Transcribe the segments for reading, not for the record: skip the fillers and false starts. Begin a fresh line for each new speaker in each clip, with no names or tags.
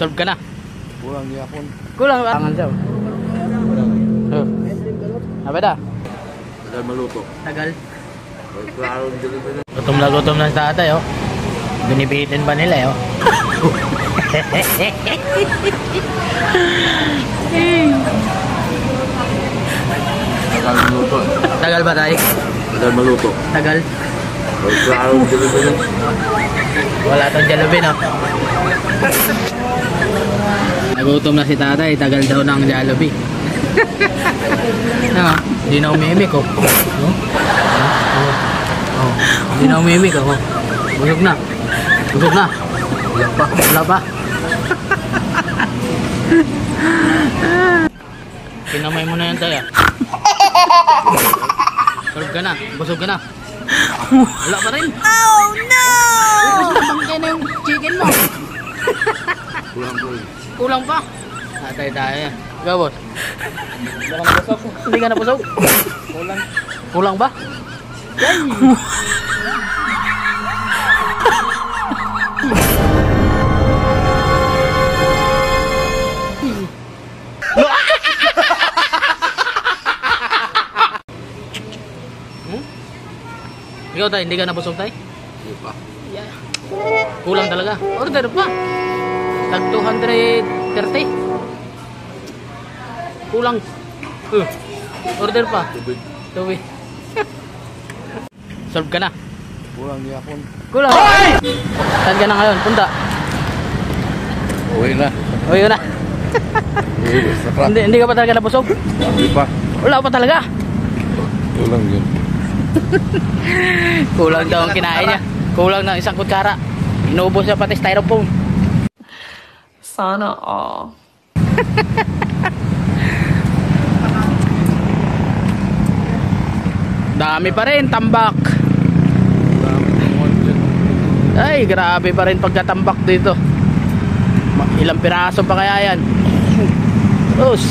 Solve ka na.
Kulang yapon.
Kulang ba? Tangan siya. Apa dah?
Tagal maluto.
Tagal.
Klaro dito.
Gutom na sa tatay, oh. Binibitin pa nila, oh.
Tagal maluto.
Tagal ba tayo?
Tagal maluto.
Tagal.
Klaro dito.
Wala tong Jollibee, no? Nagutom na si tatay, tagal daw ng Jollibee. Hindi na umimik, oh. Hindi na umimik, oh. Busog na. Busog na. Wala pa. Pinamay mo na yan tayo. Solve ka na. Busog ka na. Wala pa rin.
Oh no!
Ubus na bangkay na yung chicken mo.
Kulang po.
Kulang pa. Natay tayo yan. Ikaw, boss. Hindi ka napusog. Kulang. Kulang ba? Yay! Ikaw tayo, hindi ka napusog tayo?
Hindi pa.
Yeah. Kulang talaga. Order pa. Tag 230. Kulang. Order pa. Tubig. Solve ka na.
Kulang yapon.
Kulang. Saan ka na ngayon? Punta.
Uwi na.
Uwi na. Hindi ka pa talaga napusog?
Hindi pa.
Wala pa talaga.
Kulang yun.
Kulang daw ang kinain niya. Kulang ng isang kutsara. Inuubos niya pati styrofoam.
Sana all.
Dami pa rin, tambak. Ay, grabe pa rin pagkatambak dito. Ilang piraso pa kaya yan? Tos.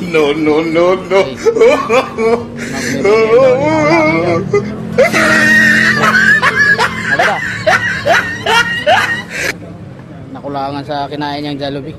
No.
Ano ba? Nakulangan sa kinain niyang Jollibee.